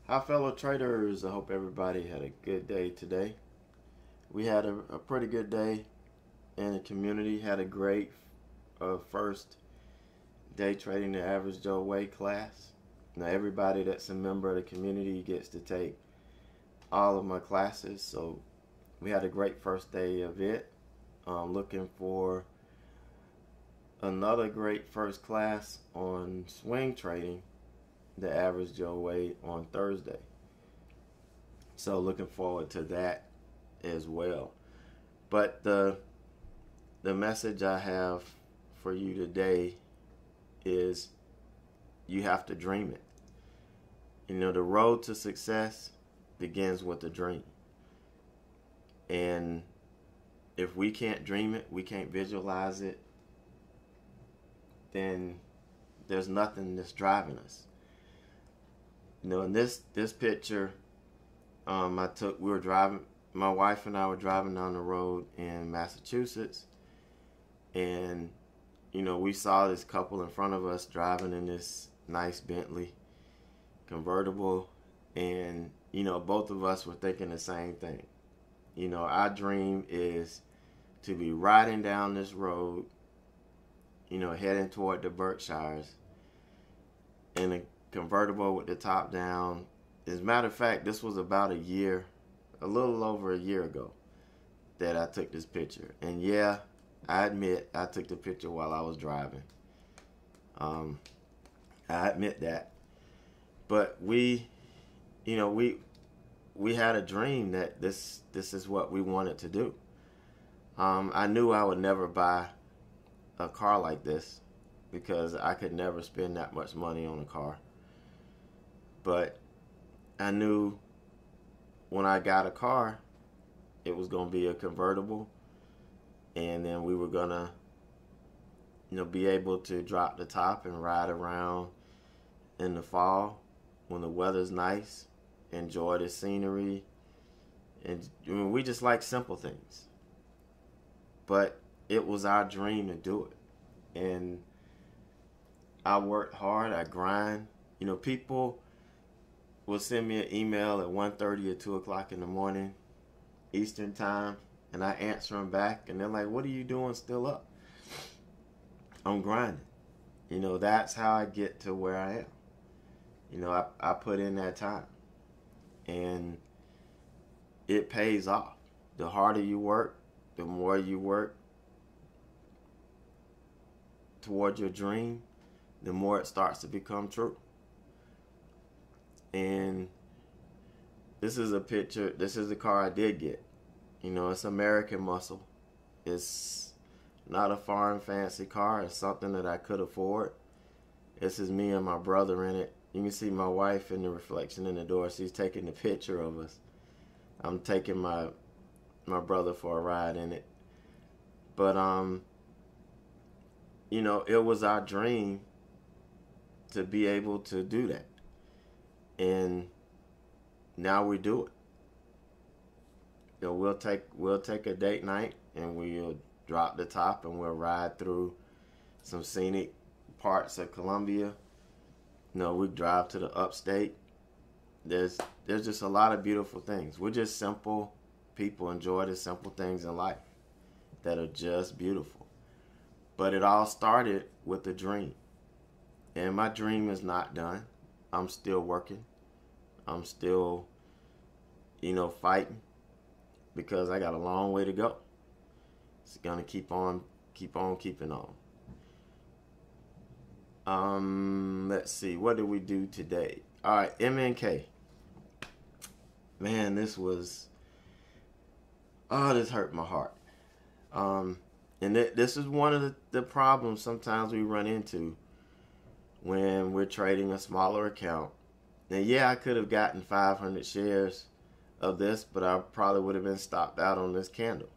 Hi, fellow traders. I hope everybody had a good day today. We had a pretty good day in the community. Had a great first day trading the Average Joe Way class. Now, everybody that's a member of the community gets to take all of my classes. So, we had a great first day of it. Looking for another great first class on swing trading the Average Joe Way on Thursday. So looking forward to that as well. But the message I have for you today is you have to dream it. You know, the road to success begins with a dream. And if we can't dream it, we can't visualize it, then there's nothing that's driving us. You know, in this picture, we were driving, my wife and I were driving down the road in Massachusetts, and, you know, we saw this couple in front of us driving in this nice Bentley convertible, and, you know, both of us were thinking the same thing. You know, our dream is to be riding down this road, you know, heading toward the Berkshires in a convertible with the top down. As a matter of fact, this was about a little over a year ago that I took this picture. And yeah, I admit I took the picture while I was driving. I admit that. But we had a dream that this is what we wanted to do. I knew I would never buy a car like this because I could never spend that much money on a car. But I knew when I got a car, it was going to be a convertible, and then we were going to, you know, be able to drop the top and ride around in the fall when the weather's nice, enjoy the scenery, and I mean, we just like simple things. But it was our dream to do it, and I worked hard, I grind. You know, people will send me an email at 1:30 or 2 o'clock in the morning Eastern time, and I answer them back, and they're like, what are you doing still up? I'm grinding. You know, that's how I get to where I am. You know, I put in that time, and it pays off. The harder you work, the more you work toward your dream, the more it starts to become true. And this is a picture, this is the car I did get. You know, it's American muscle. It's not a foreign fancy car. It's something that I could afford. This is me and my brother in it. You can see my wife in the reflection in the door. She's taking the picture of us. I'm taking my brother for a ride in it. But, you know, it was our dream to be able to do that. And now we do it. You know, we'll take a date night and we'll drop the top and we'll ride through some scenic parts of Columbia. You know, we drive to the upstate. There's just a lot of beautiful things. We're just simple people, enjoy the simple things in life that are just beautiful. But it all started with a dream. And my dream is not done. I'm still working. I'm still, you know, fighting because I got a long way to go. It's gonna keep on keeping on. Let's see, what did we do today? All right, MNK. Man, this hurt my heart. And this is one of the problems sometimes we run into when we're trading a smaller account. Now, yeah, I could have gotten 500 shares of this, but I probably would have been stopped out on this candle.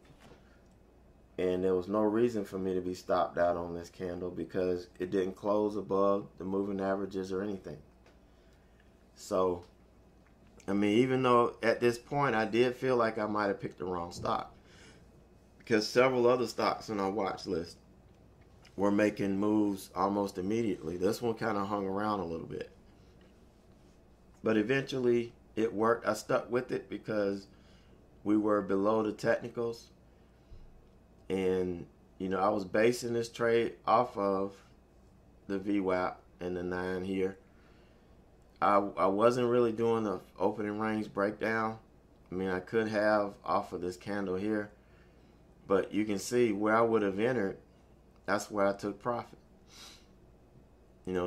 And there was no reason for me to be stopped out on this candle because it didn't close above the moving averages or anything. So, I mean, even though at this point I did feel like I might have picked the wrong stock because several other stocks on our watch list were making moves almost immediately. This one kind of hung around a little bit. But eventually it worked. I stuck with it because we were below the technicals. And, I was basing this trade off of the VWAP and the 9 here. I wasn't really doing the opening range breakdown. I mean, I could have off of this candle here. But you can see where I would have entered, that's where I took profit.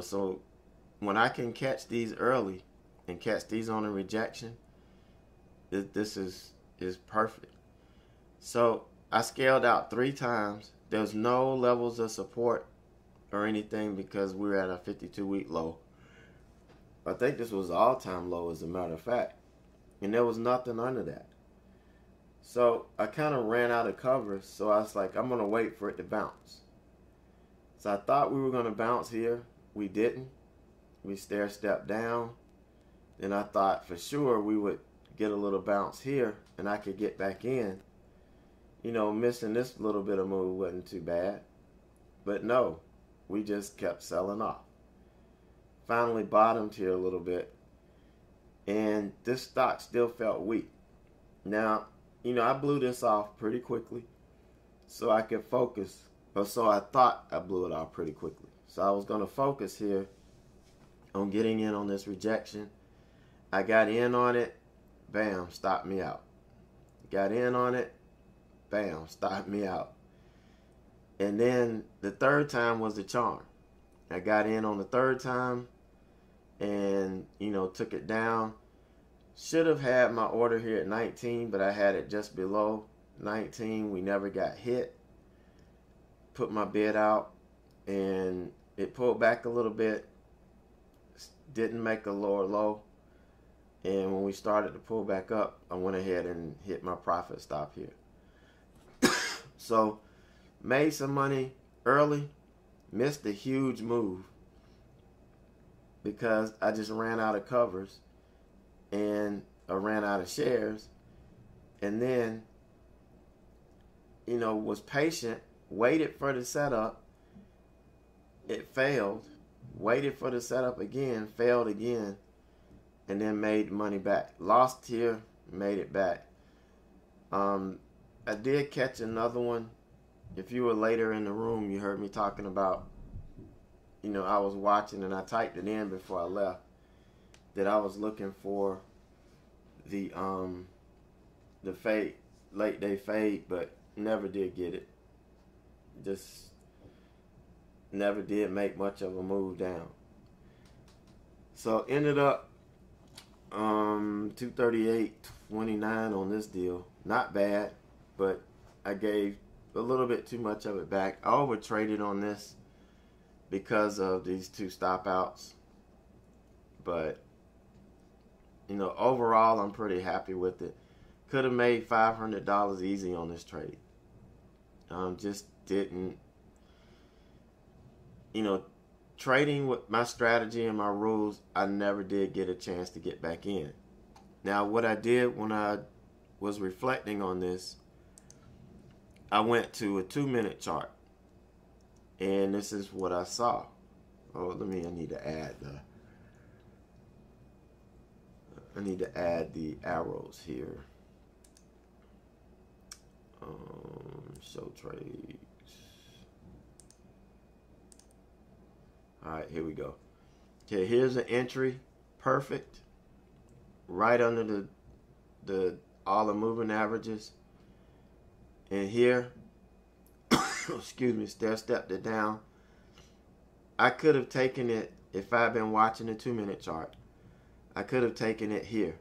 So when I can catch these early and catch these on a rejection, this is perfect. So I scaled out 3 times. There's no levels of support or anything because we're at a 52-week low. I think this was all-time low, as a matter of fact. And there was nothing under that. So I kind of ran out of covers. So I was like, I'm going to wait for it to bounce. So I thought we were going to bounce here. We didn't. We stair-stepped down. Then I thought for sure we would get a little bounce here and I could get back in. Missing this little bit of move wasn't too bad. But no, we just kept selling off. Finally bottomed here a little bit. And this stock still felt weak. Now, I blew this off pretty quickly so I could focus. Or so I thought I blew it off pretty quickly. So I was going to focus here on getting in on this rejection. I got in on it. Bam, stopped me out. Got in on it. Bam, stopped me out. And then the third time was the charm. I got in on the third time and, took it down. Should have had my order here at 19, but I had it just below 19. We never got hit. Put my bid out and it pulled back a little bit. Didn't make a lower low. And when we started to pull back up, I went ahead and hit my profit stop here. So, made some money early, missed a huge move because I just ran out of covers and I ran out of shares. And then, was patient, waited for the setup. It failed, waited for the setup again, failed again, and then made money back. Lost here, made it back. I did catch another one. If you were later in the room, you heard me talking about, I was watching and I typed it in before I left, that I was looking for the fade, late day fade, but never did get it. Just never did make much of a move down. So ended up 238.29 on this deal. Not bad, but I gave a little bit too much of it back. I over traded on this because of these 2 stop outs. But overall I'm pretty happy with it. Could have made $500 easy on this trade. Just didn't. Trading with my strategy and my rules, I never did get a chance to get back in. Now, what I did when I was reflecting on this, I went to a 2-minute chart. And this is what I saw. I need to add the arrows here. Show trades. Alright, here we go. Okay, here's an entry. Perfect. Right under the all the moving averages. And here, excuse me, stepped it down. I could have taken it, if I'd been watching the 2-minute chart, I could have taken it here.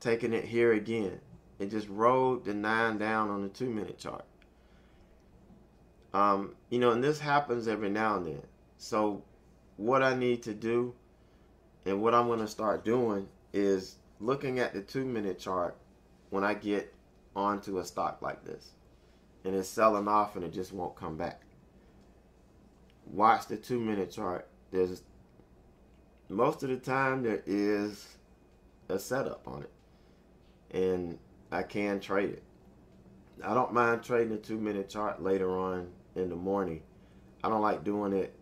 Taken it here again. It just rolled the 9 down on the 2-minute chart. And this happens every now and then. So what I need to do and what I'm going to start doing is looking at the 2-minute chart when I get onto a stock like this. And it's selling off and it just won't come back. Watch the 2-minute chart. Most of the time there is a setup on it. And I can trade it. I don't mind trading the 2-minute chart later on in the morning. I don't like doing it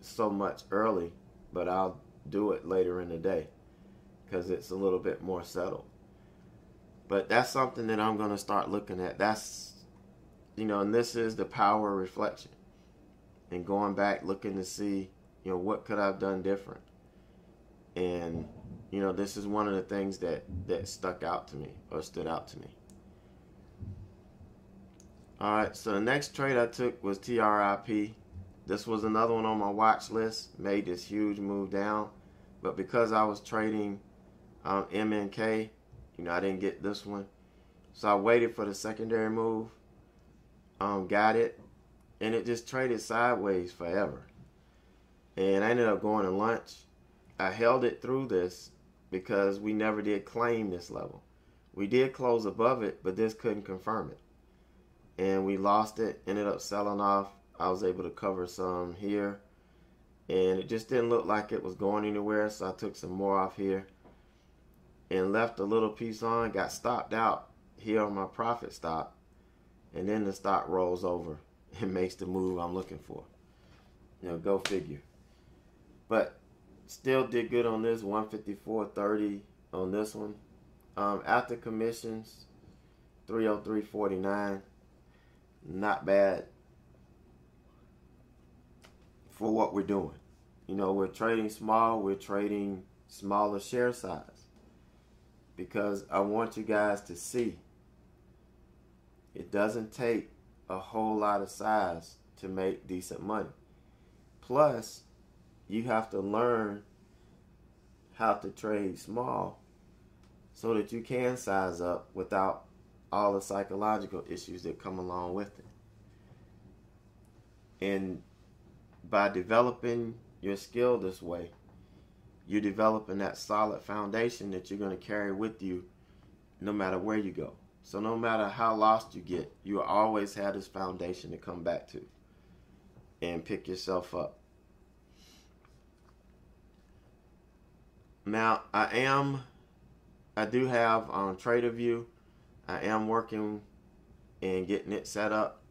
so much early, but I'll do it later in the day because it's a little bit more settled. But that's something that I'm going to start looking at. That's, and this is the power of reflection and going back, looking to see, what could I have done different? And, this is one of the things that stuck out to me or stood out to me. All right, so the next trade I took was TRIP. This was another one on my watch list. Made this huge move down. But because I was trading MNK, I didn't get this one. So I waited for the secondary move. Got it. And it just traded sideways forever. And I ended up going to lunch. I held it through this because we never did claim this level. We did close above it, but this couldn't confirm it. And we lost it, ended up selling off. I was able to cover some here. And it just didn't look like it was going anywhere, so I took some more off here. And left a little piece on, got stopped out here on my profit stop. And then the stock rolls over and makes the move I'm looking for. Go figure. But still did good on this, 154.30 on this one. After commissions, 303.49. Not bad for what we're doing. We're trading small, we're trading smaller share size. Because I want you guys to see it doesn't take a whole lot of size to make decent money. Plus, you have to learn how to trade small so that you can size up without all the psychological issues that come along with it. And by developing your skill this way, you're developing that solid foundation that you're going to carry with you no matter where you go. So no matter how lost you get, you always have this foundation to come back to and pick yourself up. Now, I do have TraderView. I am working and getting it set up.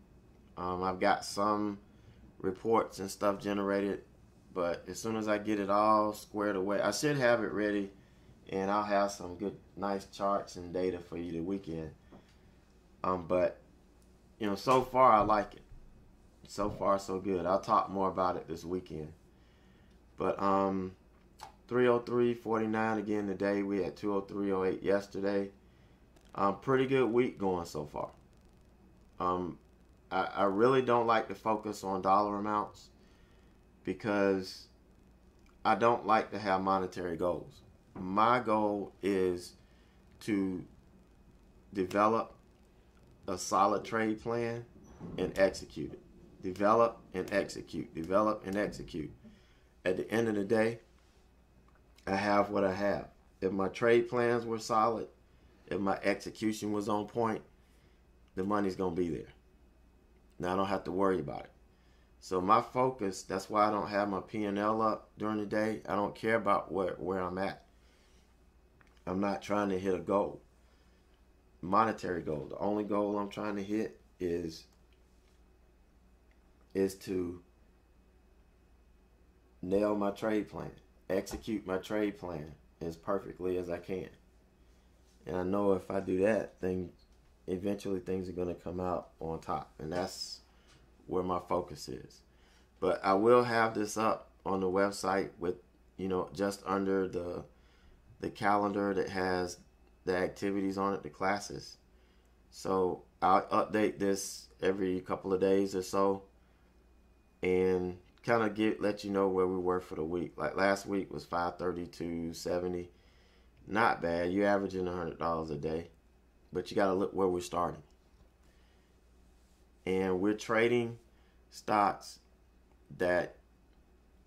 I've got some reports and stuff generated, but as soon as I get it all squared away, I should have it ready, and I'll have some good, nice charts and data for you the weekend. But so far I like it. So far so good. I'll talk more about it this weekend. But 303.49 again today. We had 203.08 yesterday. Pretty good week going so far. I really don't like to focus on dollar amounts because I don't like to have monetary goals. My goal is to develop a solid trade plan and execute it. Develop and execute. Develop and execute. At the end of the day, I have what I have. If my trade plans were solid, if my execution was on point, the money's going to be there. Now I don't have to worry about it. So my focus, that's why I don't have my P&L up during the day. I don't care about where I'm at. I'm not trying to hit a goal. Monetary goal. The only goal I'm trying to hit is to nail my trade plan. Execute my trade plan as perfectly as I can. And I know if I do that, eventually things are going to come out on top. And that's where my focus is. But I will have this up on the website with, just under the calendar that has the activities on it, the classes. So I'll update this every couple of days or so and kind of let you know where we were for the week. Like last week was 532.70. Not bad. You're averaging $100 a day. But you got to look where we're starting. And we're trading stocks that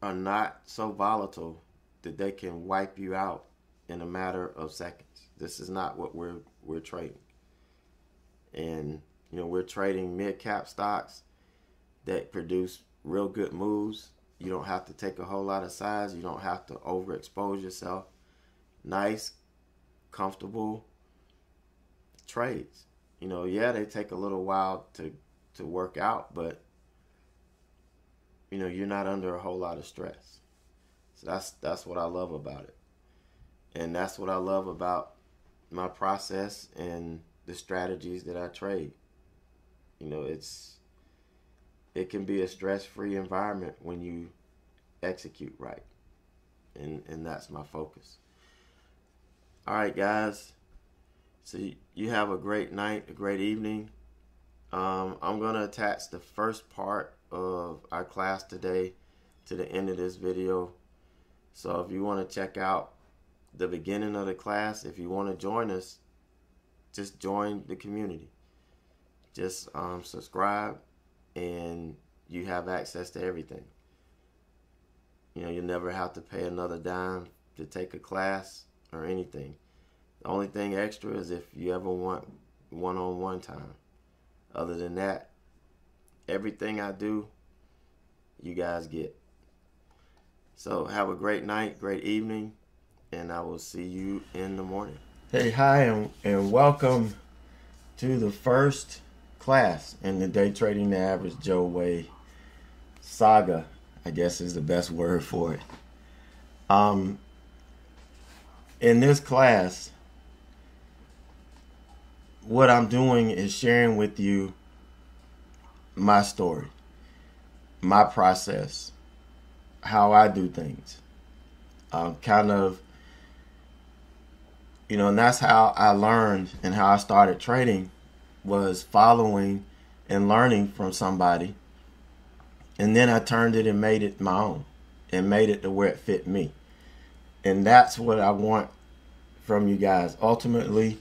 are not so volatile that they can wipe you out in a matter of seconds. This is not what we're trading. And, we're trading mid-cap stocks that produce real good moves. You don't have to take a whole lot of size. You don't have to overexpose yourself. Nice, comfortable trades. They take a little while to work out, but you're not under a whole lot of stress. So that's what I love about it. And that's what I love about my process and the strategies that I trade. You know, it can be a stress-free environment when you execute right. And that's my focus. All right, guys. So you have a great night, a great evening. I'm going to attach the first part of our class today to the end of this video. So if you want to check out the beginning of the class, if you want to join us, just join the community. Just subscribe and you have access to everything. You know, you never have to pay another dime to take a class or anything. The only thing extra is if you ever want one-on-one time. Other than that, everything I do, you guys get. So have a great night, great evening, and I will see you in the morning. Hey, hi, and welcome to the first class in the Day Trading the Average Joe Way saga, I guess is the best word for it. In this class, what I'm doing is sharing with you my story, my process, how I do things. Kind of, you know, and that's how I learned and how I started trading, was following and learning from somebody. And then I turned it and made it my own and made it to where it fit me. And that's what I want from you guys. Ultimately,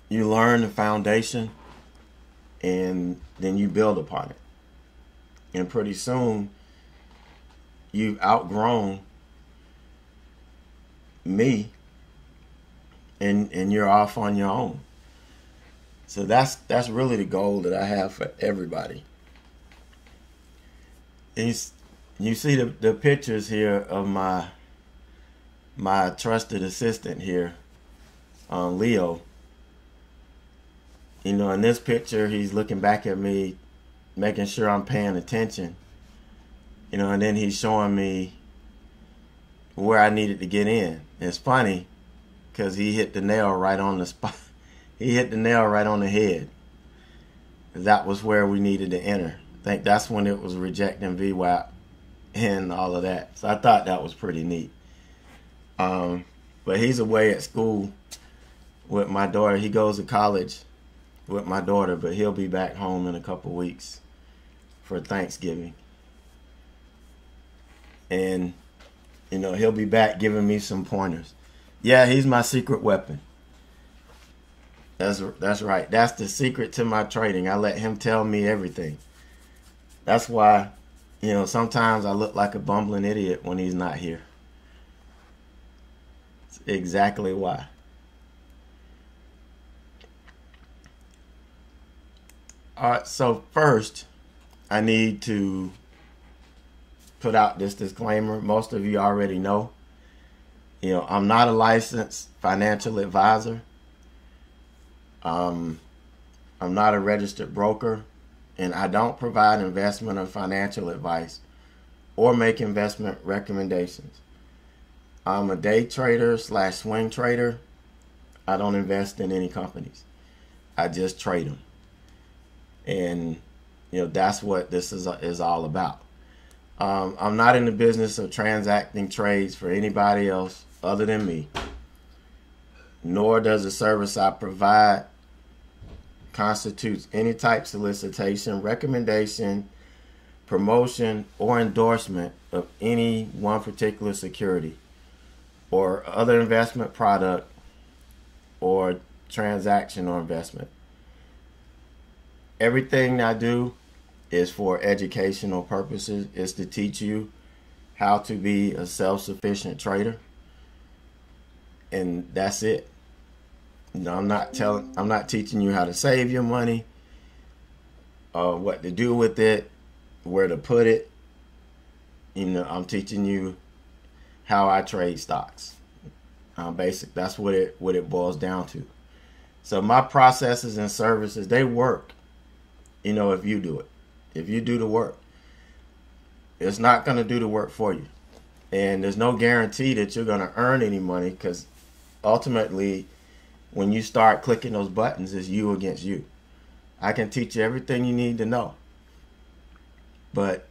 you learn the foundation and then you build upon it. And pretty soon, you've outgrown me and you're off on your own. So that's really the goal that I have for everybody. And you see the pictures here of my trusted assistant here, Leo. You know, in this picture, he's looking back at me, making sure I'm paying attention. You know, and then he's showing me where I needed to get in. It's funny because he hit the nail right on the spot. He hit the nail right on the head. That was where we needed to enter. I think that's when it was rejecting VWAP and all of that. So I thought that was pretty neat. But he's away at school with my daughter. He goes to college with my daughter, but he'll be back home in a couple weeks for Thanksgiving. And, you know, he'll be back giving me some pointers. Yeah, he's my secret weapon. That's right. That's the secret to my trading. I let him tell me everything. That's why, you know, sometimes I look like a bumbling idiot when he's not here. That's exactly why. All right, so first, I need to put out this disclaimer. Most of you already know. You know, I'm not a licensed financial advisor. I'm not a registered broker, and I don't provide investment or financial advice or make investment recommendations. I'm a day trader / swing trader. I don't invest in any companies. I just trade them. And, you know, that's what this is all about. I'm not in the business of transacting trades for anybody else other than me, nor does the service I provide constitutes any type solicitation, recommendation, promotion, or endorsement of any one particular security or other investment product or transaction or investment. Everything I do is for educational purposes. It's to teach you how to be a self-sufficient trader. And that's it. No, I'm not teaching you how to save your money, what to do with it, where to put it. You know, I'm teaching you how I trade stocks. That's what it boils down to. So my processes and services, they work, you know, if you do it. If you do the work. It's not going to do the work for you. And there's no guarantee that you're going to earn any money, because ultimately, when you start clicking those buttons, it's you against you. I can teach you everything you need to know, but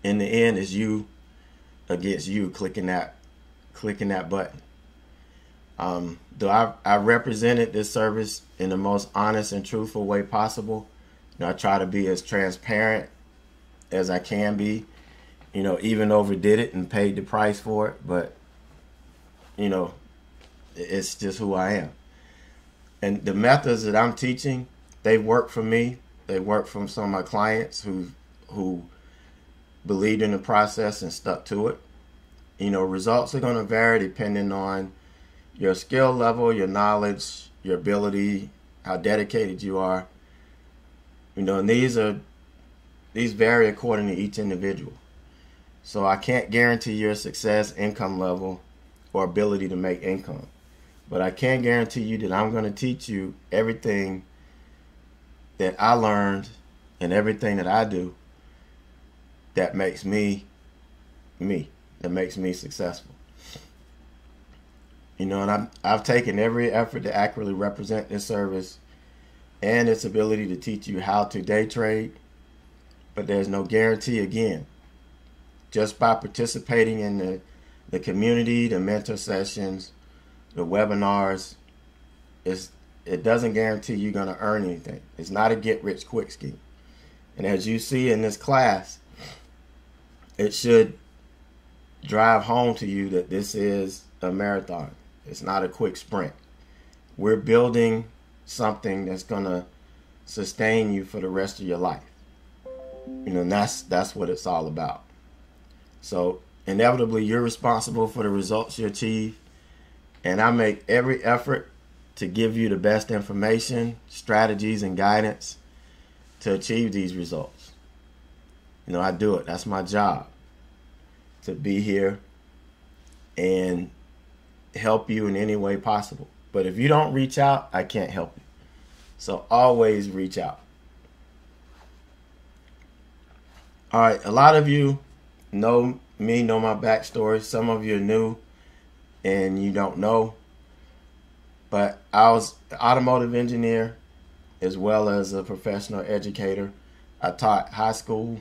in the end, it's you against you clicking that button. Though I represented this service in the most honest and truthful way possible. I try to be as transparent as I can be. Even overdid it and paid the price for it, but it's just who I am. And the methods that I'm teaching, they work for me. They work from some of my clients who believed in the process and stuck to it. Results are going to vary depending on your skill level, your knowledge, your ability, how dedicated you are. And these vary according to each individual. So I can't guarantee your success, income level, or ability to make income. But I can guarantee you that I'm going to teach you everything that I learned and everything that I do that makes me, that makes me successful. And I've taken every effort to accurately represent this service and its ability to teach you how to day trade. But there's no guarantee, again. Just by participating in the community, the mentor sessions, the webinars, it doesn't guarantee you're going to earn anything. It's not a get-rich-quick scheme. And as you see in this class, it should drive home to you that this is a marathon. It's not a quick sprint. We're building something that's going to sustain you for the rest of your life. And that's what it's all about. So inevitably, you're responsible for the results you achieve. And I make every effort to give you the best information, strategies, and guidance to achieve these results. I do it. That's my job, to be here and help you in any way possible. But if you don't reach out, I can't help you. So always reach out. All right, a lot of you know me, know my backstory. Some of you are new and you don't know. But I was an automotive engineer as well as a professional educator. I taught high school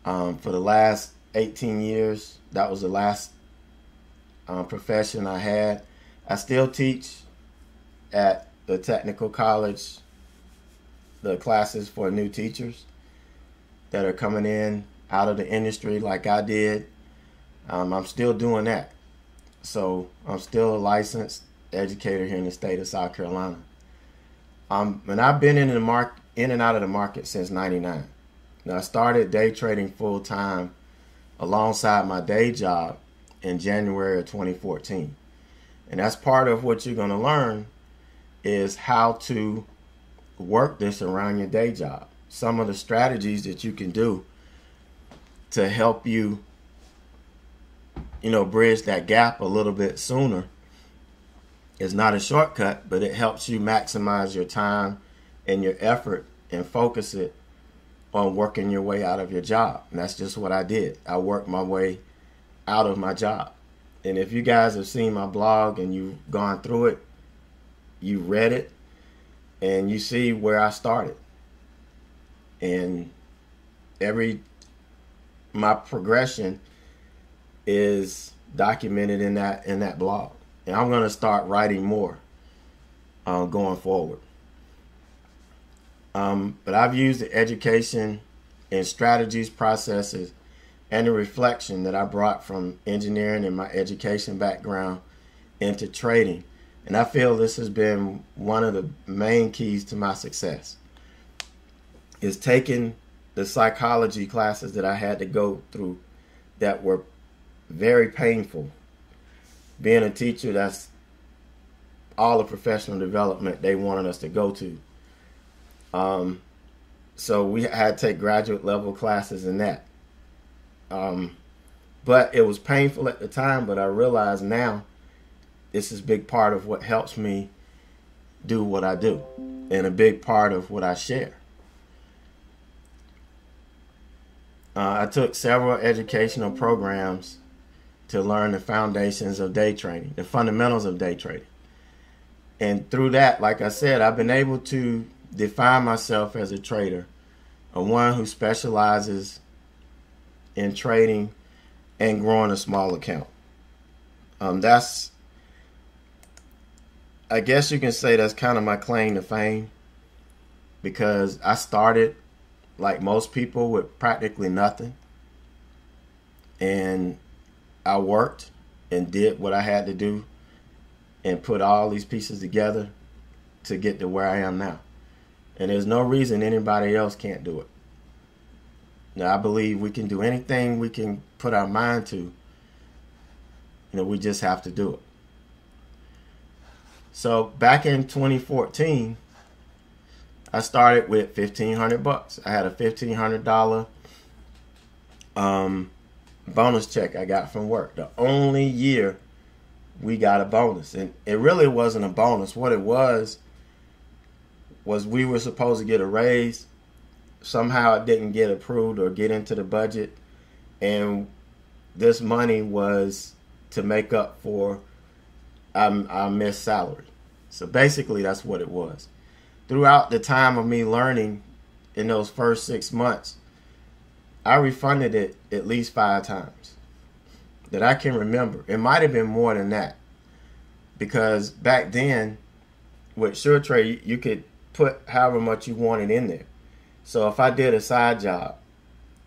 for the last 18 years. That was the last profession I had. I still teach at the technical college, the classes for new teachers that are coming in out of the industry like I did. I'm still doing that. So I'm still a licensed educator here in the state of South Carolina. And I've been in and out of the market since '99. Now, I started day trading full time alongside my day job in January of 2014. And that's part of what you're going to learn is how to work this around your day job. Some of the strategies that you can do to help you, bridge that gap a little bit sooner. It's not a shortcut, but it helps you maximize your time and your effort and focus it on working your way out of your job. And that's just what I did. I worked my way out of my job. And if you guys have seen my blog and you've gone through it, you read it, and you see where I started. And my progression is documented in that blog. And I'm going to start writing more going forward. But I've used the education and strategies, processes, and the reflection that I brought from engineering and my education background into trading. And I feel this has been one of the main keys to my success, is taking the psychology classes that I had to go through that were very painful. Being a teacher, that's all the professional development they wanted us to go to. So we had to take graduate level classes in that. But it was painful at the time, but I realize now this is a big part of what helps me do what I do and a big part of what I share. I took several educational programs to learn the foundations of day trading, the fundamentals of day trading. And through that, like I said, I've been able to define myself as a trader, a one who specializes in trading and growing a small account. That's, I guess you can say that's kind of my claim to fame, because I started like most people with practically nothing, and I worked and did what I had to do and put all these pieces together to get to where I am now. And there's no reason anybody else can't do it. Now, I believe we can do anything we can put our mind to. You know, we just have to do it. So back in 2014, I started with $1,500. I had a $1,500 bonus check I got from work. The only year we got a bonus. And it really wasn't a bonus. What it was we were supposed to get a raise. Somehow it didn't get approved or get into the budget. And this money was to make up for our missed salary. So basically that's what it was. Throughout the time of me learning in those first 6 months, I refunded it at least 5 times that I can remember. It might have been more than that, because back then with SureTrade, you could put however much you wanted in there. So if I did a side job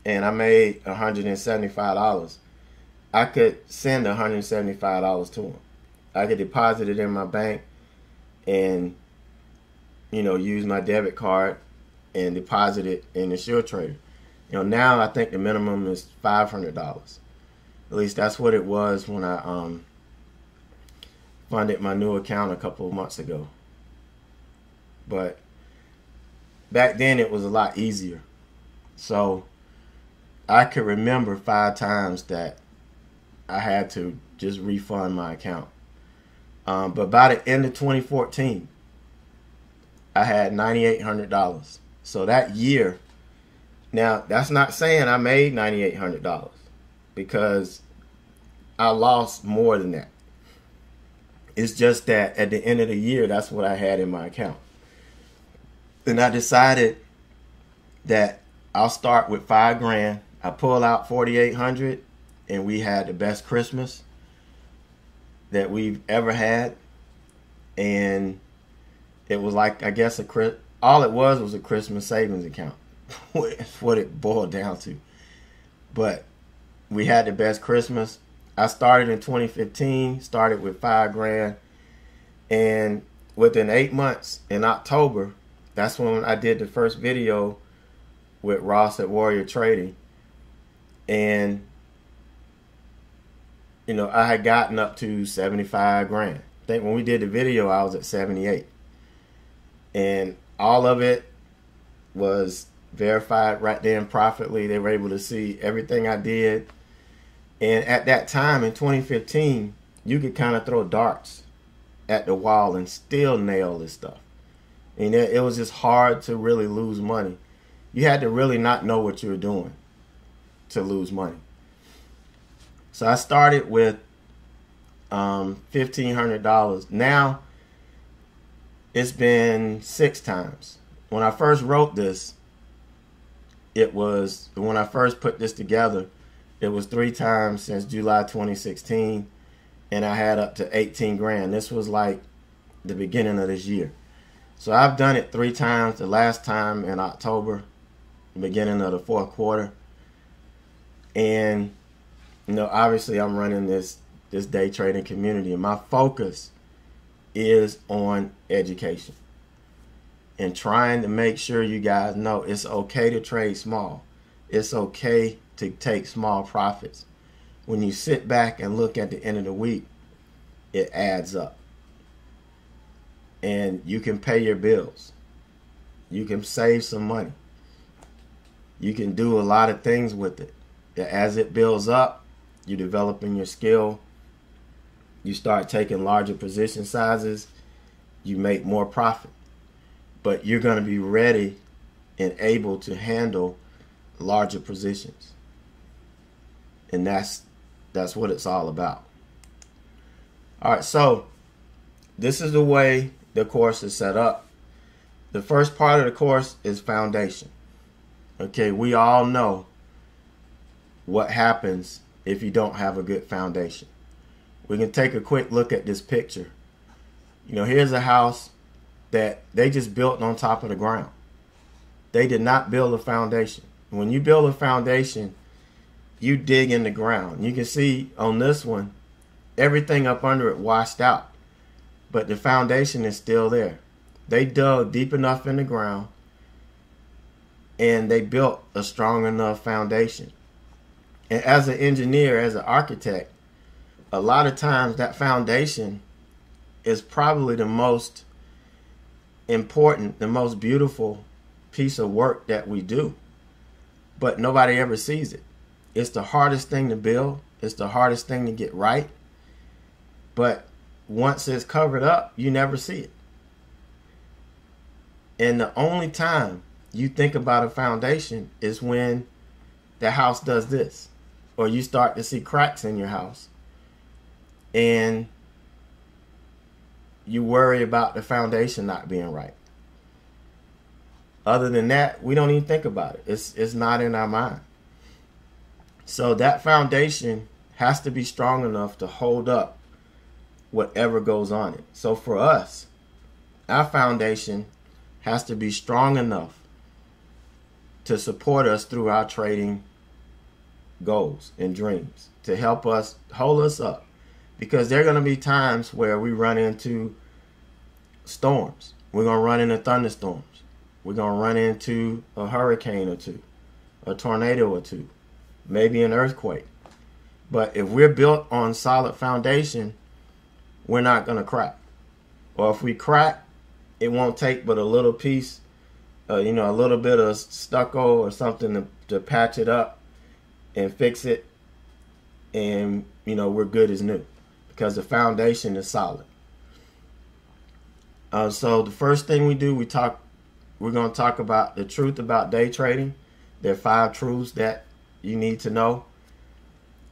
and I made $175, I could send $175 to them. I could deposit it in my bank and, you know, use my debit card and deposit it in the SureTrade. You know, now I think the minimum is $500. At least that's what it was when I funded my new account a couple of months ago. But back then it was a lot easier. So I could remember 5 times that I had to just refund my account. But by the end of 2014, I had $9,800. So that year, now that's not saying I made $9,800, because I lost more than that. It's just that at the end of the year, that's what I had in my account. And I decided that I'll start with $5 grand. I pull out $4,800, and we had the best Christmas that we've ever had. And it was like, I guess, all it was a Christmas savings account. That's what it boiled down to. But we had the best Christmas. I started in 2015, started with $5 grand. And within 8 months, in October, that's when I did the first video with Ross at Warrior Trading. And, you know, I had gotten up to 75 grand. I think when we did the video, I was at 78. And all of it was verified right there in Profitly. They were able to see everything I did. And at that time in 2015, you could kind of throw darts at the wall and still nail this stuff. And it was just hard to really lose money. You had to really not know what you were doing to lose money. So I started with $1,500. Now it's been 6 times. When I first wrote this, when I first put this together, it was 3 times since July 2016, and I had up to 18 grand. This was like the beginning of this year. So I've done it 3 times, the last time in October, the beginning of the 4th quarter. And, you know, obviously I'm running this day trading community, and my focus is on education and trying to make sure you guys know it's okay to trade small. It's okay to take small profits. When you sit back and look at the end of the week, it adds up. And you can pay your bills. You can save some money. You can do a lot of things with it. As it builds up, you're developing your skill. You start taking larger position sizes. You make more profit. But you're going to be ready and able to handle larger positions. And that's That's what it's all about. All right, so this is the way the course is set up. The first part of the course is foundation. Okay, we all know what happens if you don't have a good foundation. We can take a quick look at this picture. You know, here's a house that they just built on top of the ground. They did not build a foundation. When you build a foundation, you dig in the ground. You can see on this one, everything up under it washed out, but the foundation is still there. They dug deep enough in the ground and they built a strong enough foundation. And as an engineer, as an architect, a lot of times that foundation is probably the most important, the most beautiful piece of work that we do, but nobody ever sees it. It's the hardest thing to build. It's the hardest thing to get right. But once it's covered up, you never see it. And the only time you think about a foundation is when the house does this, or you start to see cracks in your house and you worry about the foundation not being right. Other than that, we don't even think about it. It's not in our mind. So that foundation has to be strong enough to hold up whatever goes on it. So for us, our foundation has to be strong enough to support us through our trading goals and dreams, to help us hold us up. Because there are going to be times where we run into storms. We're going to run into thunderstorms. We're going to run into a hurricane or two, a tornado or two, maybe an earthquake. But if we're built on solid foundation, we're not going to crack. Or if we crack, it won't take but a little piece, a little bit of stucco or something to patch it up and fix it. And, we're good as new because the foundation is solid. So the first thing we do, we're going to talk about the truth about day trading. There are 5 truths that you need to know.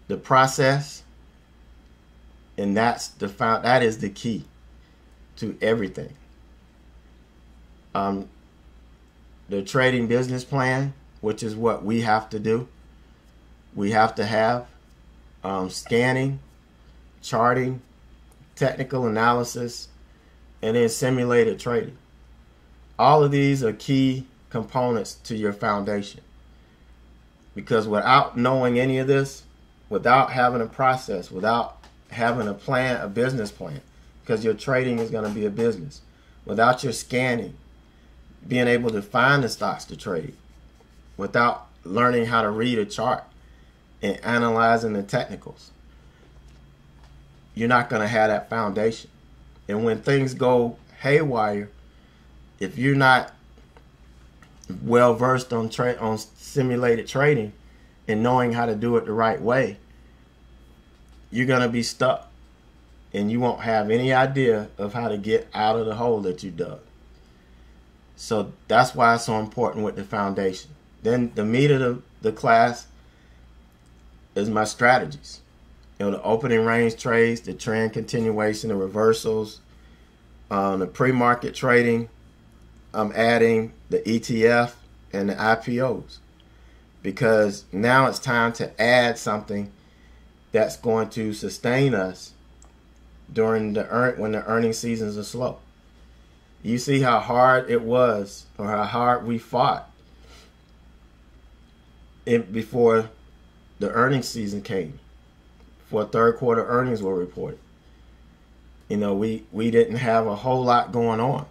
The process, and that is the key to everything. The trading business plan, which is what we have to do. We have to have scanning, charting, technical analysis, and then simulated trading. All of these are key components to your foundation. Because without knowing any of this, without having a process, without having a plan, a business plan, because your trading is going to be a business, without your scanning, being able to find the stocks to trade, without learning how to read a chart and analyzing the technicals, you're not going to have that foundation. And when things go haywire, if you're not well versed on simulated trading and knowing how to do it the right way, you're going to be stuck and you won't have any idea of how to get out of the hole that you dug. So that's why it's so important with the foundation. Then the meat of the class is my strategies. The opening range trades, the trend continuation, the reversals, the pre-market trading. I'm adding the ETF and the IPOs because now it's time to add something that's going to sustain us during when the earning seasons are slow. You see how hard it was, or how hard we fought before the earnings season came, before third quarter earnings were reported. We didn't have a whole lot going on,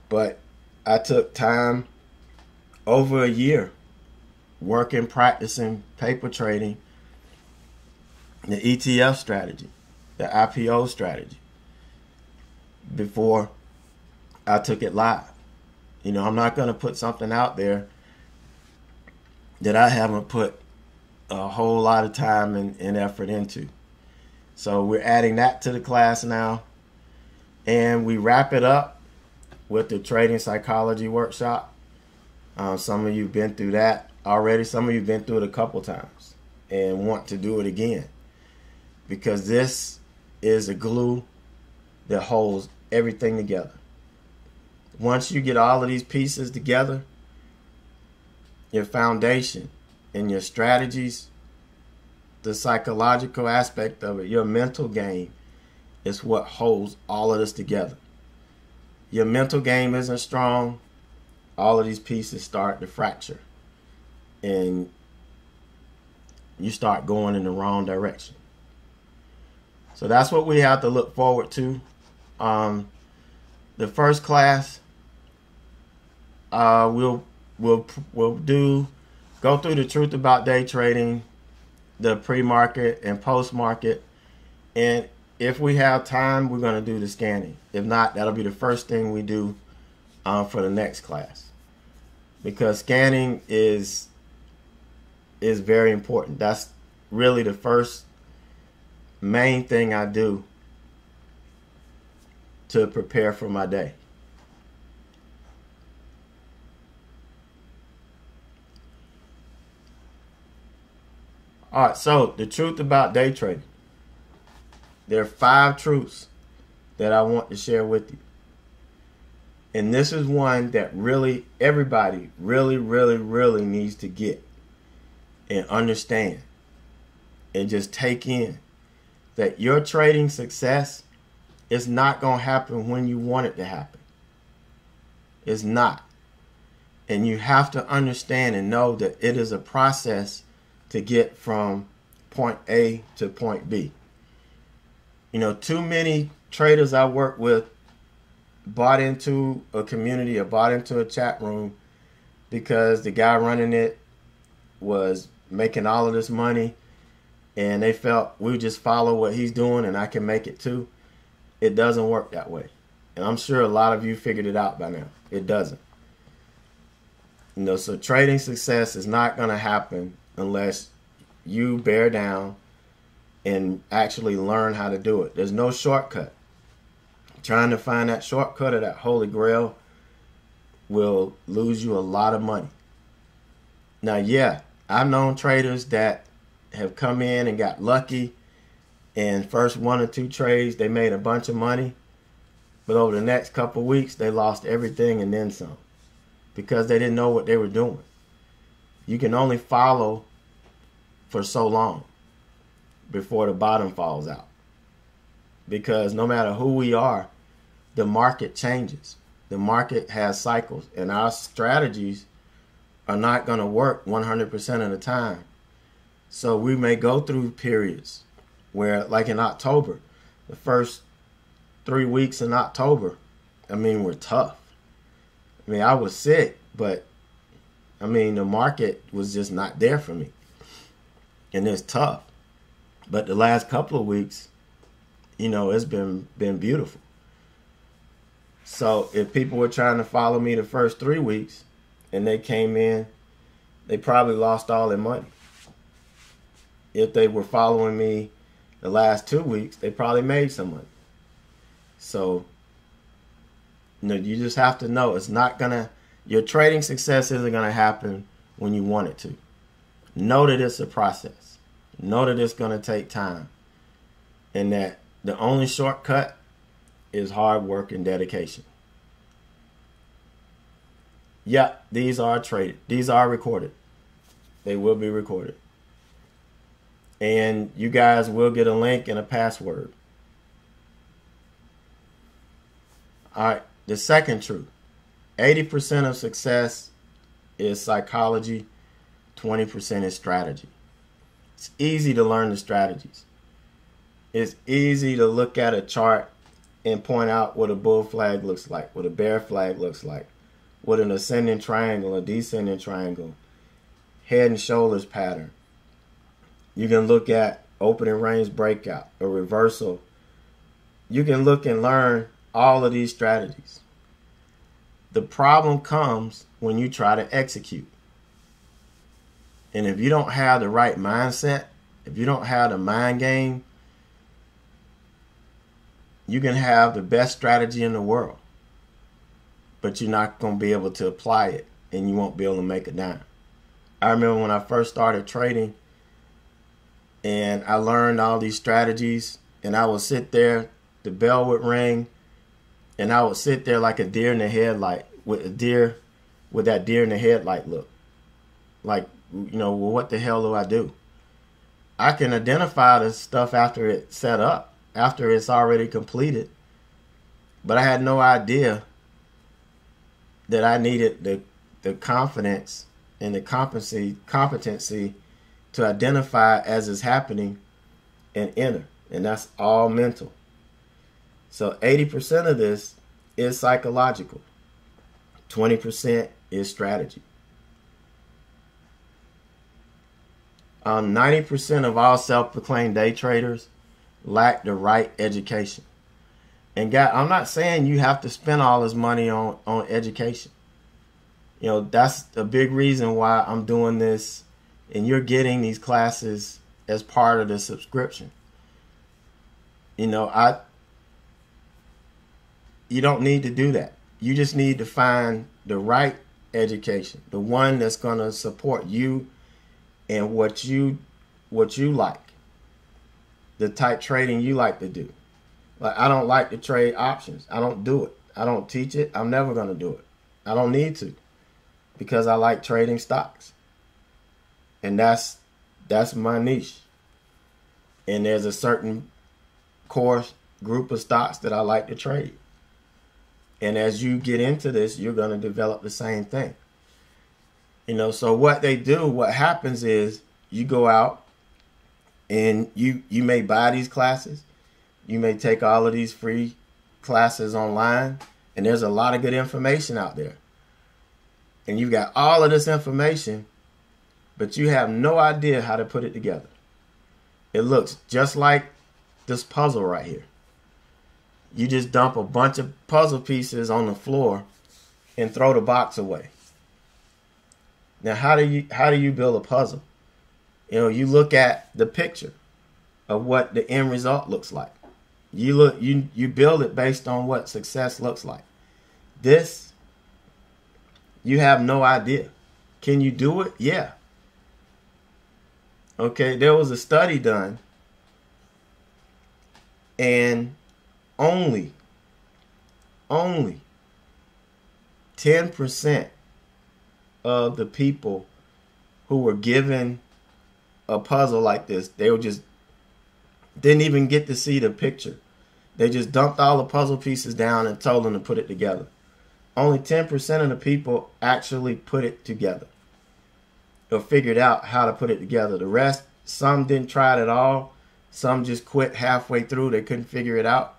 but I took time, over a year, working, practicing paper trading, the ETF strategy, the IPO strategy, before I took it live. I'm not going to put something out there that I haven't put a whole lot of time and effort into. So we're adding that to the class now. And we wrap it up with the trading psychology workshop. Some of you have been through that already. Some of you have been through it a couple times and want to do it again. because this is a glue that holds everything together. Once you get all of these pieces together, your foundation and your strategies, the psychological aspect of it, your mental game is what holds all of this together. Your mental game isn't strong, all of these pieces start to fracture and you start going in the wrong direction. So that's what we have to look forward to. The first class, we'll go through the truth about day trading, the pre-market and post-market, and if we have time, we're going to do the scanning. If not, that'll be the first thing we do for the next class, because scanning is very important. That's really the first main thing I do to prepare for my day. All right, so the truth about day trading. There are 5 truths that I want to share with you. And this is one that really everybody really needs to get and understand and just take in, that your trading success is not going to happen when you want it to happen. It's not. And you have to understand and know that it is a process to get from point A to point B. You know, too many traders I work with bought into a community or bought into a chat room because the guy running it was making all of this money and they felt we would just follow what he's doing and I can make it too. It doesn't work that way. And I'm sure a lot of you figured it out by now. It doesn't. You know, so trading success is not going to happen unless you bear down and actually learn how to do it. There's no shortcut. Trying to find that shortcut or that holy grail will lose you a lot of money. Now, yeah, I've known traders that have come in and got lucky, and first 1 or 2 trades they made a bunch of money, but over the next couple of weeks they lost everything and then some because they didn't know what they were doing. You can only follow for so long before the bottom falls out, because no matter who we are, the market changes. The market has cycles, and our strategies are not going to work 100% of the time. So we may go through periods where, like in October, the first 3 weeks in October, I mean, were tough. I mean, I was sick, but I mean, the market was just not there for me. And it's tough. But the last couple of weeks, you know, it's been beautiful. So if people were trying to follow me the first 3 weeks and they came in, they probably lost all their money. If they were following me the last 2 weeks, they probably made some money. So, you know, you just have to know it's not going to, your trading success isn't going to happen when you want it to. Know that it's a process. Know that it's going to take time. And that the only shortcut is hard work and dedication. Yeah, these are traded. These are recorded. They will be recorded. And you guys will get a link and a password. All right, the second truth. 80% of success is psychology, 20% is strategy. It's easy to learn the strategies. It's easy to look at a chart and point out what a bull flag looks like, what a bear flag looks like, what an ascending triangle, a descending triangle, head and shoulders pattern. You can look at opening range breakout, a reversal. You can look and learn all of these strategies. The problem comes when you try to execute. And if you don't have the right mindset, if you don't have the mind game, you can have the best strategy in the world, but you're not going to be able to apply it, and you won't be able to make a dime. I remember when I first started trading, and I learned all these strategies, and I would sit there, the bell would ring, and I would sit there like a deer in the headlight, with that deer in the headlight look. Like, well, what the hell do I do? I can identify the stuff after it's set up, after it's already completed, but I had no idea that I needed the confidence and the competency to identify as it's happening and enter. And that's all mental. So 80% of this is psychological. 20% is strategy. 90% of all self-proclaimed day traders lack the right education. And God, I'm not saying you have to spend all this money on education. That's a big reason why I'm doing this, and you're getting these classes as part of the subscription. You don't need to do that. You just need to find the right education, the one that's going to support you and what you like, the type trading you like to do. Like, I don't like to trade options. I don't do it. I don't teach it. I'm never going to do it. I don't need to, because I like trading stocks. And that's my niche. And there's a certain core group of stocks that I like to trade. And as you get into this, you're going to develop the same thing. So what happens is you go out and you may buy these classes. You may take all of these free classes online, and there's a lot of good information out there. And you've got all of this information, but you have no idea how to put it together. It looks just like this puzzle right here. You just dump a bunch of puzzle pieces on the floor and throw the box away. Now, how do you build a puzzle? You look at the picture of what the end result looks like. You build it based on what success looks like. This, you have no idea. Can you do it? Yeah. Okay, there was a study done, and only 10% of the people who were given a puzzle like this, they didn't even get to see the picture. They just dumped all the puzzle pieces down and told them to put it together. Only 10% of the people actually put it together or figured out how to put it together. The rest, some didn't try it at all. Some just quit halfway through. They couldn't figure it out.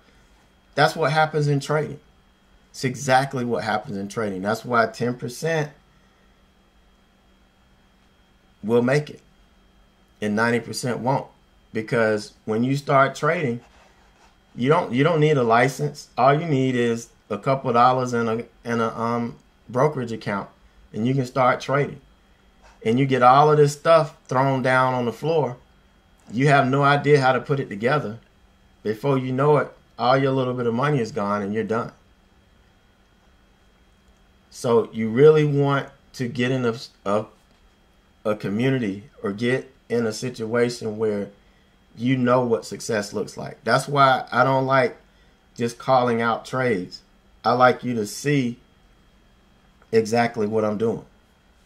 That's what happens in trading. It's exactly what happens in trading. That's why 10% will make it and 90% won't. Because when you start trading, you don't need a license. All you need is a couple of dollars and a brokerage account, and you can start trading. And you get all of this stuff thrown down on the floor. You have no idea how to put it together. Before you know it, all your little bit of money is gone and you're done. So you really want to get in a community or get in a situation where you know what success looks like. That's why I don't like just calling out trades. I like you to see exactly what I'm doing.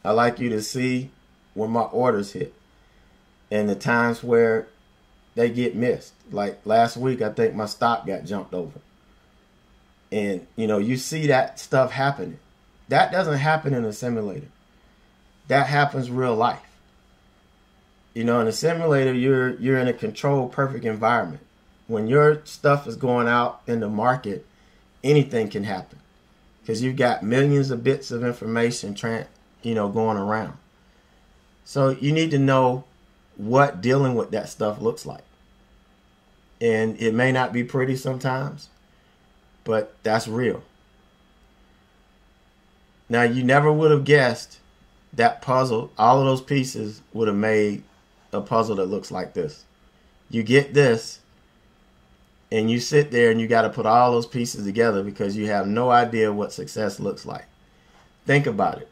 I like you to see when my orders hit and the times where they get missed. Like last week, I think my stop got jumped over. And, you see that stuff happening. That doesn't happen in a simulator. That happens real life. In a simulator, you're in a controlled, perfect environment. When your stuff is going out in the market, anything can happen because you've got millions of bits of information, going around. So you need to know what dealing with that stuff looks like. And it may not be pretty sometimes, but that's real. Now, you never would have guessed that puzzle, all of those pieces would have made a puzzle that looks like this. You get this, and you sit there and you got to put all those pieces together because you have no idea what success looks like. Think about it.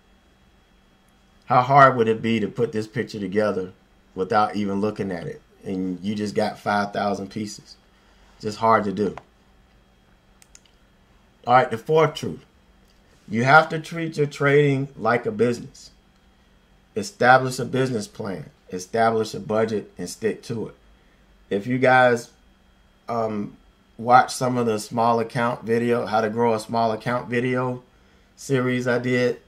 How hard would it be to put this picture together without even looking at it and you just got 5,000 pieces. Just hard to do. All right, the fourth truth. You have to treat your trading like a business. Establish a business plan. Establish a budget and stick to it. If you guys watch some of the small account video, how to grow a small account video series I did,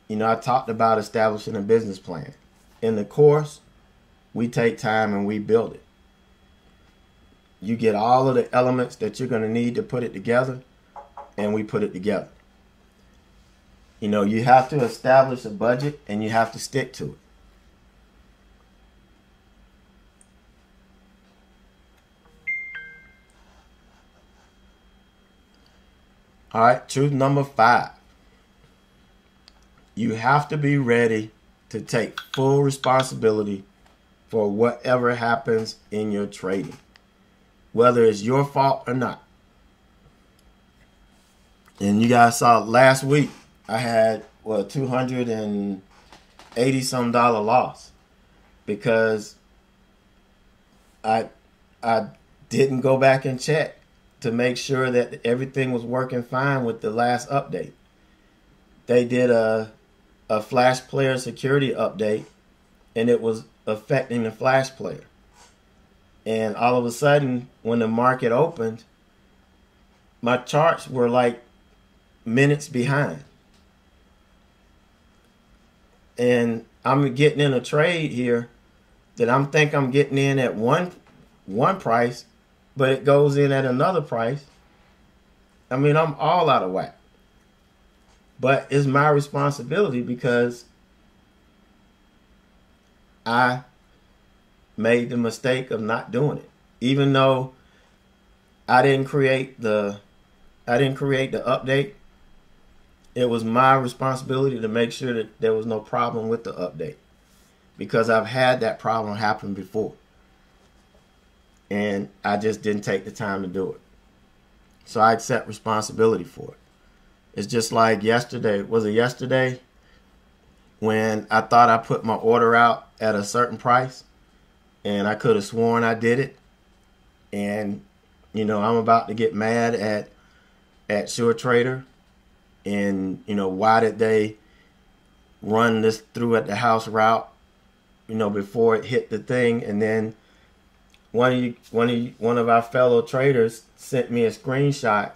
I talked about establishing a business plan. In the course, we take time and we build it. You get all of the elements that you're going to need to put it together, and we put it together. You have to establish a budget and you have to stick to it. All right, truth number 5. You have to be ready to take full responsibility for whatever happens in your trading, whether it's your fault or not. And you guys saw last week, I had $280 some loss because I didn't go back and check to make sure that everything was working fine with the last update. They did a Flash Player security update, and it was affecting the Flash Player. And all of a sudden, when the market opened, my charts were like minutes behind. And I'm getting in a trade here that I'm getting in at one price, but it goes in at another price. I'm all out of whack. But it's my responsibility because I made the mistake of not doing it. Even though I didn't create the update, it was my responsibility to make sure that there was no problem with the update, because I've had that problem happen before. And I just didn't take the time to do it. So I accept responsibility for it. It's just like yesterday. Was it yesterday when I thought I put my order out at a certain price and I could have sworn I did it? And, I'm about to get mad at SureTrader. And, why did they run this through at the house route, before it hit the thing? And then one of our fellow traders sent me a screenshot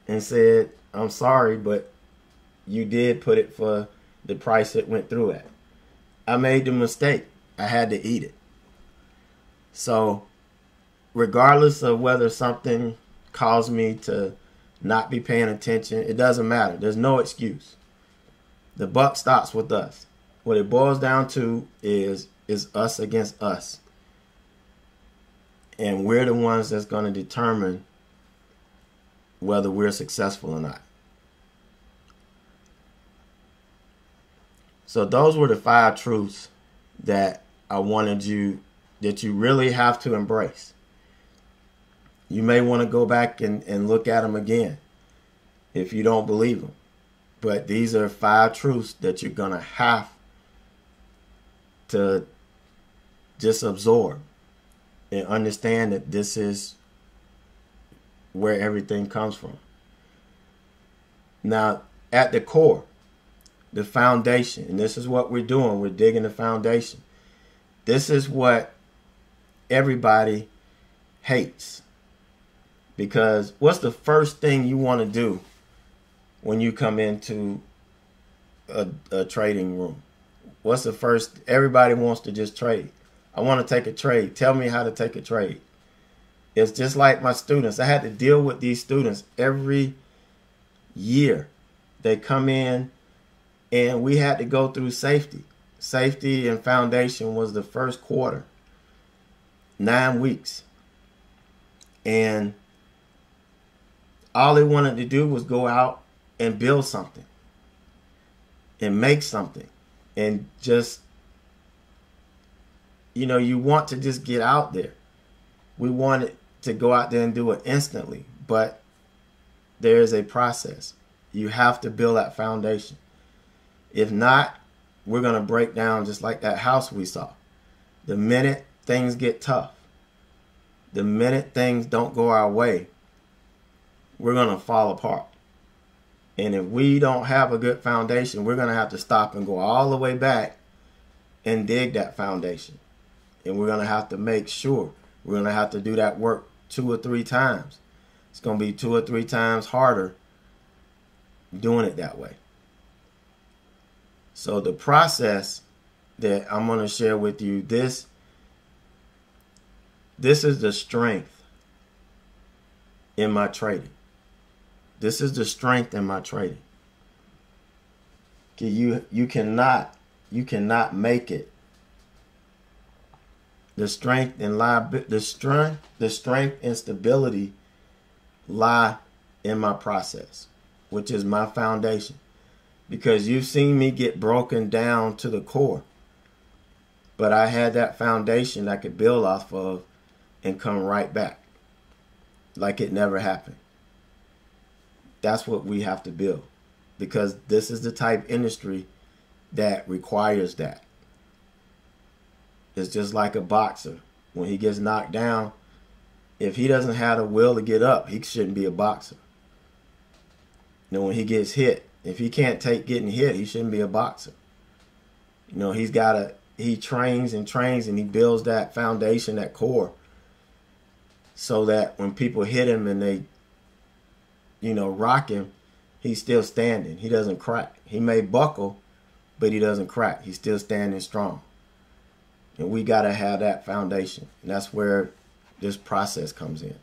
and said, "I'm sorry, but you did put it for the price it went through at." I made the mistake. I had to eat it. So regardless of whether something caused me to not be paying attention, it doesn't matter. There's no excuse. The buck stops with us. What it boils down to is us against us. And we're the ones that's going to determine whether we're successful or not. So those were the 5 truths that I wanted that you really have to embrace. You may want to go back and look at them again if you don't believe them. But these are 5 truths that you're going to have to just absorb and understand that this is where everything comes from. Now, at the core, the foundation, and this is what we're doing. We're digging the foundation. This is what everybody hates. Because what's the first thing you want to do when you come into a trading room? What's the first? Everybody wants to just trade. I want to take a trade. Tell me how to take a trade. It's just like my students. I had to deal with these students every year. They come in and we had to go through safety. Safety and foundation was the first quarter. 9 weeks. And all they wanted to do was go out and build something and make something and just, you want to just get out there. We wanted to go out there and do it instantly, but there's a process. You have to build that foundation. If not, we're going to break down just like that house we saw. The minute things get tough, the minute things don't go our way, we're going to fall apart. And if we don't have a good foundation, we're going to have to stop and go all the way back and dig that foundation. And we're going to have to make sure. We're going to have to do that work 2 or 3 times. It's going to be 2 or 3 times harder doing it that way. So the process that I'm going to share with you, this is the strength in my trading. This is the strength in my trading. You cannot make it. The strength and stability lie in my process, which is my foundation. Because you've seen me get broken down to the core, but I had that foundation I could build off of and come right back like it never happened. That's what we have to build, because this is the type of industry that requires that. It's just like a boxer. When he gets knocked down, if he doesn't have the will to get up, he shouldn't be a boxer. You know, when he gets hit, if he can't take getting hit, he shouldn't be a boxer. You know, he trains and trains, and he builds that foundation, that core, so that when people hit him and they, rock him, he's still standing. He doesn't crack. He may buckle, but he doesn't crack. He's still standing strong. And we got to have that foundation. And that's where this process comes in.